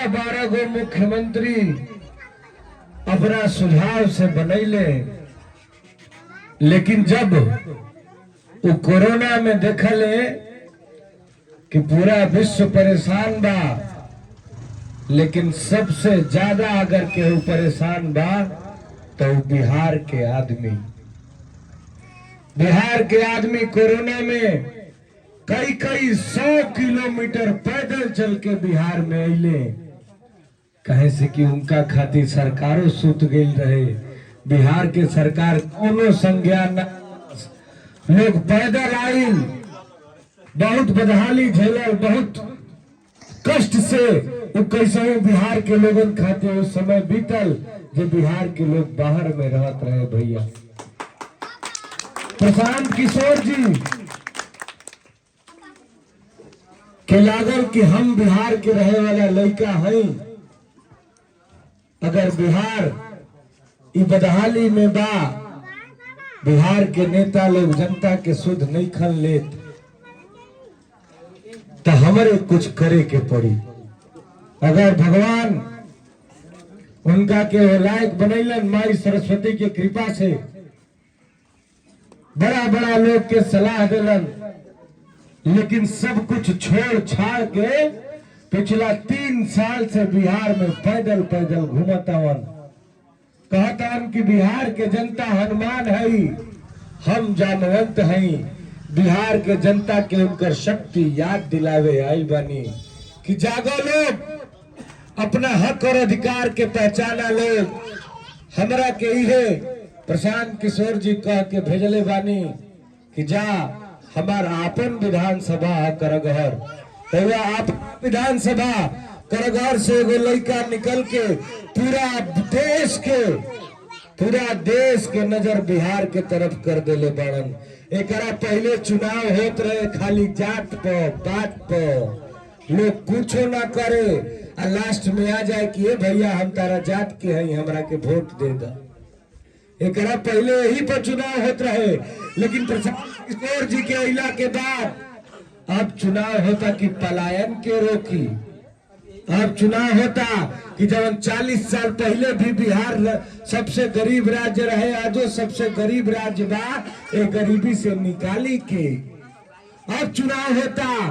12 गो मुख्यमंत्री अपना सुझाव से बनैले, लेकिन जब वो कोरोना में देखले कि पूरा विश्व परेशान बा, लेकिन सबसे ज्यादा अगर केहू परेशान बा तो बिहार के आदमी कोरोना में कई 100 किलोमीटर पैदल चल के बिहार में अइले, कहे से कि उनका खातिर सरकारों सुत गई रहे। बिहार के सरकार कोनो संज्ञान न, लोग पैदल आइल, बहुत बदहाली झेलल, बहुत कष्ट से वो कैसे बिहार के लोगन खातिर उस समय बीतल जो बिहार के लोग बाहर में रहत रहे। भैया प्रशांत किशोर जी के लागल कि हम बिहार के रहे वाला लड़का हैं, अगर बिहार ई बदहाली में बा, बिहार के नेता लोग जनता के शुद्ध नहीं खन लेत, तो हमारे कुछ करे के पड़ी। अगर भगवान उनका के लायक बनैलन माई सरस्वती के कृपा से, बड़ा बड़ा लोग के सलाह दिलन, लेकिन सब कुछ छोड़ छाड़ के पिछला 3 साल से बिहार में पैदल पैदल घूमतावन। कहतावन कि बिहार के जनता हनुमान है, हम जानवंत हैं। बिहार के जनता के उनकर शक्ति याद दिलावे आई बानी कि जागो लोग, अपना हक और अधिकार के पहचाना लोग। हमरा के इहे प्रशांत किशोर जी कह के भेजले बानी कि जा हमार आपन विधानसभा करगहर, तो आप विधानसभा करगहर से एगो लड़का निकल के पूरा देश के नजर बिहार के तरफ कर देले बाड़न। एकरा पहले चुनाव होत रहे खाली जात पर बात पर, लोग कुछो ना करे और लास्ट में आ जाए कि ए भैया हम तारा जात के हैं, हमरा के वोट दे दा। एकरा पहले यही पर चुनाव होत रहे, लेकिन प्रशांत किशोर जी के अइला के बाद अब चुनाव होता कि पलायन के रोकी। अब चुनाव होता कि जब 40 साल पहले भी बिहार सबसे गरीब राज्य रहे, आजो सबसे गरीब राज्य बा, एक गरीबी से निकाली के। अब चुनाव होता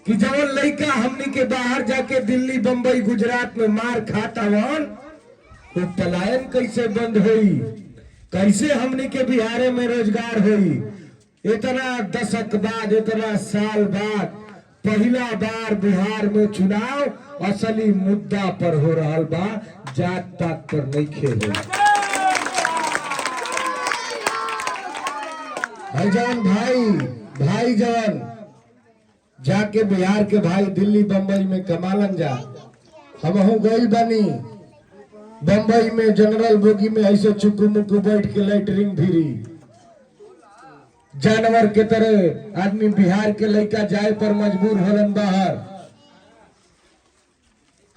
कि जब लड़का हमनी के बाहर जाके दिल्ली बंबई गुजरात में मार खाता वन, तो पलायन कैसे बंद हुई, कैसे हमनी के बिहार में रोजगार हुई। इतना दशक बाद, इतना साल बाद पहला बार बिहार में चुनाव असली मुद्दा पर हो रहा बा, जात पात पर नहीं खेल। भाई जवान जाके बिहार के भाई दिल्ली बंबई में कमालन जा। हम गई बनी बंबई में जनरल बोगी में ऐसे चुकू मुकू बैठ के लैटरिंग भिरी, जानवर के तरह आदमी बिहार के लड़का जाए पर मजबूर होलन बाहर।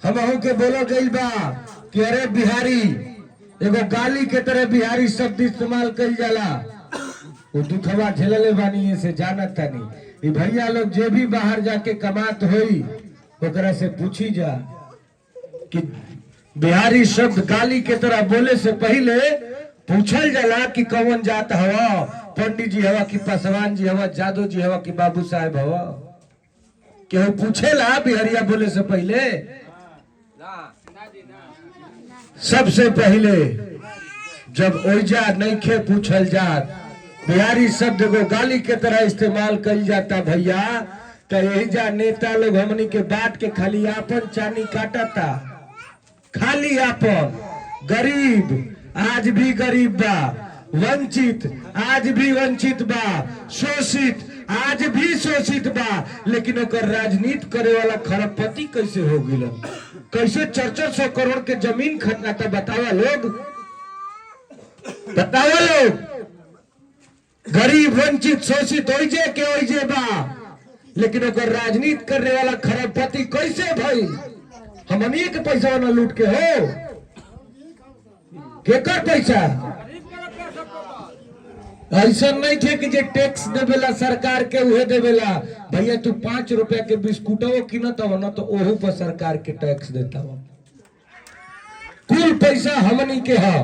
हम के बोला गई बा कि अरे बिहारी, एगो गाली के तरह बिहारी शब्द इस्तेमाल कई जाला। वो दुखवा झेलले बानी से जानत तानी। भैया लोग जे भी बाहर जाके कमात होई ओकरा से पूछी जा कि बिहारी शब्द गाली के तरह बोले से पहले पूछल जाला कि कौन जात हवा, पंडित जी हवा कि पासवान जी हवा, जादव जी हवा कि बाबू साहेब हवा। केहू पूछेला बिहारिया बोले से पहले? सबसे पहले जब ओइजा नइखे पूछल जात, बिहारी शब्द को गाली के तरह इस्तेमाल कल जाता भैया, तो एहिजा नेता लोग हमनी के बात के खाली आपन चानी काटता, खाली आपन। गरीब आज भी गरीब बा, वंचित आज भी वंचित बा, शोषित आज भी शोषित बा, लेकिन ओकर राजनीति करे वाला खरबपति कैसे हो गिलन? कैसे 400 करोड़ के जमीन खरीदता? बतावा लोग, बतावा लोग। गरीब वंचित शोषित ओइजे के ओइजे बा, लेकिन ओकर राजनीति करने वाला खरबपति कैसे भाई? हमनी के पैसा न लूट के हो, केकर पैसा? ऐसा नहीं थे कि जे टैक्स देवेला सरकार के उहे देवेला। भैया तू 5 रुपया के बिस्कुटो किनत हो ना तो ओहू पर सरकार के टैक्स देता हो। कुल पैसा हमनी के है।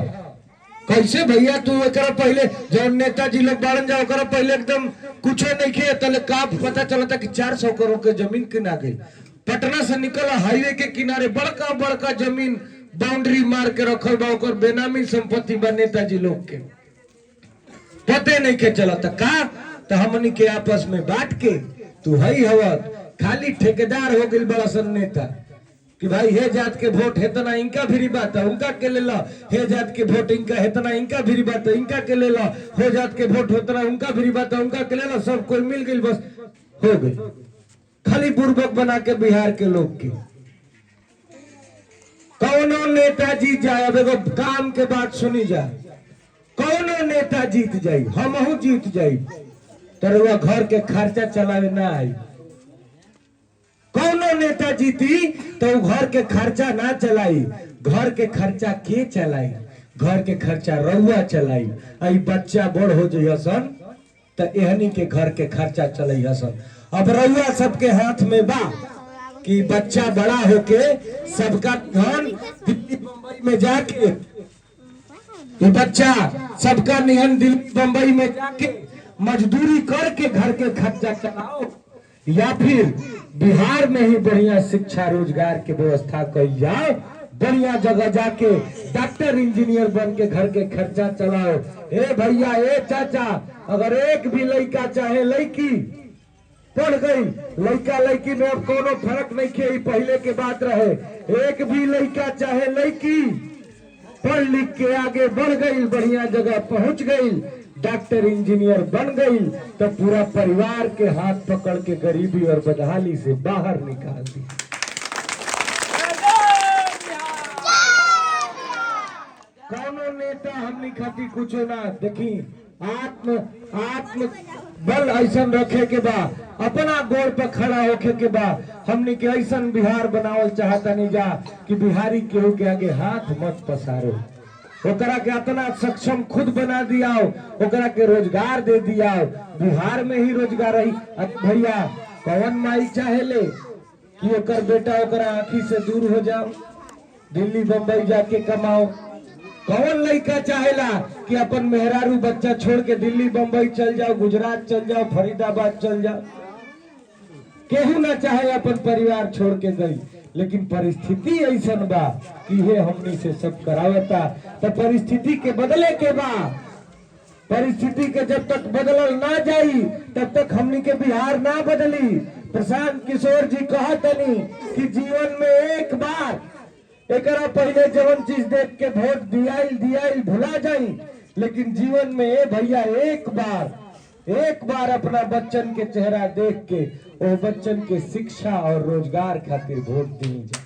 कैसे भैया तू एकरा पहले जब नेताजी लोग बाड़न जाओ ओकरा पहले एकदम कुछ नहीं किए तले का पता चला था कि 400 करोड़ के जमीन किना गई। पटना से निकला हाईवे के किनारे बड़का बड़का जमीन बाउंड्री मार के रखल बा, ओकर बेनामी संपत्ति बा नेताजी लोग के पते नहीं के चला था का। तो हमनी के आपस में बांट के तू हई हवत खाली ठेकेदार हो गई बड़ा सन नेता कि भाई हे जात के वोट हेतना इनका भी बात है उनका के ले लो, हे जात के वोट इनका हेतना इनका भी बात है इनका के ले लो, हो जात के वोट होतना उनका भी बात है उनका के ले लो। सब कोई मिल गई बस हो गई। खाली बुर्बक बना के बिहार के लोग की कौनो नेता जीत जाए। अब एगो काम के बात सुनी जाए, कौनो नेता जीत जाई हमहू जीत जाई तो घर के खर्चा चलावे ना आई। कौनो नेता जीती तो घर के खर्चा ना चलाई, घर के खर्चा के चलाई, घर के खर्चा रउआ चलाई। आई बच्चा बड़ हो जाई हसन तो एहनी के घर के खर्चा चलाई हसन। अब रउआ सबके हाथ में बा कि बच्चा बड़ा होके सबका धन दिल्ली बम्बई में जाके ये बच्चा सबका निहन दिल्ली बम्बई में जाके मजदूरी करके घर के खर्चा चलाओ, या फिर बिहार में ही बढ़िया शिक्षा रोजगार की व्यवस्था कही जाए, बढ़िया जगह जाके डॉक्टर इंजीनियर बन के घर के खर्चा चलाओ। ए भैया ए चाचा, अगर एक भी लड़का चाहे लड़की पढ़ गई, लड़का लड़की में अब कोनो फर्क नहीं खे, पहले के बात रहे। एक भी लड़का चाहे लड़की पढ़ लिख के आगे बढ़ गई, बढ़िया जगह पहुंच गई, डॉक्टर इंजीनियर बन गई तो पूरा परिवार के हाथ पकड़ के गरीबी और बदहाली से बाहर निकाल दी। कौनो नेता हमनी खाती कुछ ना देखी, आत्म बल ऐसा रखे के बा, अपना गोड़ पर खड़ा होके के बा। हमनी के ऐसा बिहार बनावल चाहता नहीं जा कि बिहारी केहू के आगे हाथ मत पसारो, ओकरा के इतना सक्षम खुद बना दिया, ओकरा के रोजगार दे दिया, बिहार में ही रोजगार रही। भैया कौन माई चाहे ले कि ओकर बेटा ओकरा आँखी से दूर हो जाओ, दिल्ली बम्बई जाके कमाओ। कौन लड़का चाहेला कि अपन मेहरारू बच्चा छोड़ के दिल्ली बम्बई चल जाओ, गुजरात चल जाओ, फरीदाबाद चल जाओ। केहू ना चाहे अपन परिवार छोड़ के गई, लेकिन परिस्थिति ऐसा बा कि ये हमनी से सब करावता। तो परिस्थिति के बदले के बा, परिस्थिति के जब तक बदलल ना जाई तब तक हमनी के बिहार ना बदली। प्रशांत किशोर जी कहतनी कि जीवन में एक बार एकरा पहले जवन चीज देख के वोट दियाइल भुला जाई, लेकिन जीवन में ए भैया एक बार अपना बच्चन के चेहरा देख के वो बच्चन के शिक्षा और रोजगार खातिर वोट दी जाए।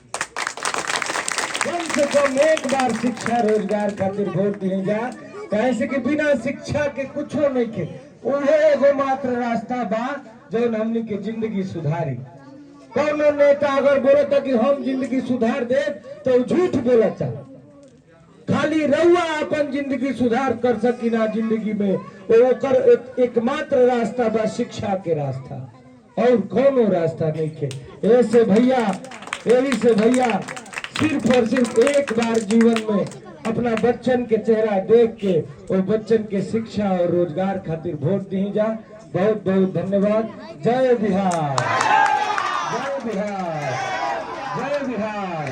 कम से कम एक बार शिक्षा रोजगार खातिर वोट दी जाए, कैसे कि बिना शिक्षा के कुछ नहीं के उहे एगो मात्र रास्ता बा जो हमनी के जिंदगी सुधारी। कौनो नेता अगर बोलता कि हम जिंदगी सुधार दे तो झूठ बोलता। खाली रउआ अपन जिंदगी सुधार कर सकी ना जिंदगी में, वो एकमात्र रास्ता बा शिक्षा के रास्ता, और कोनो रास्ता नहीं के। ऐसे भैया यही से भैया सिर्फ और सिर्फ एक बार जीवन में अपना बच्चन के चेहरा देख के और बच्चन के शिक्षा और रोजगार खातिर वोट दी जा। बहुत बहुत धन्यवाद। जय बिहार, जय बिहार, जय बिहार।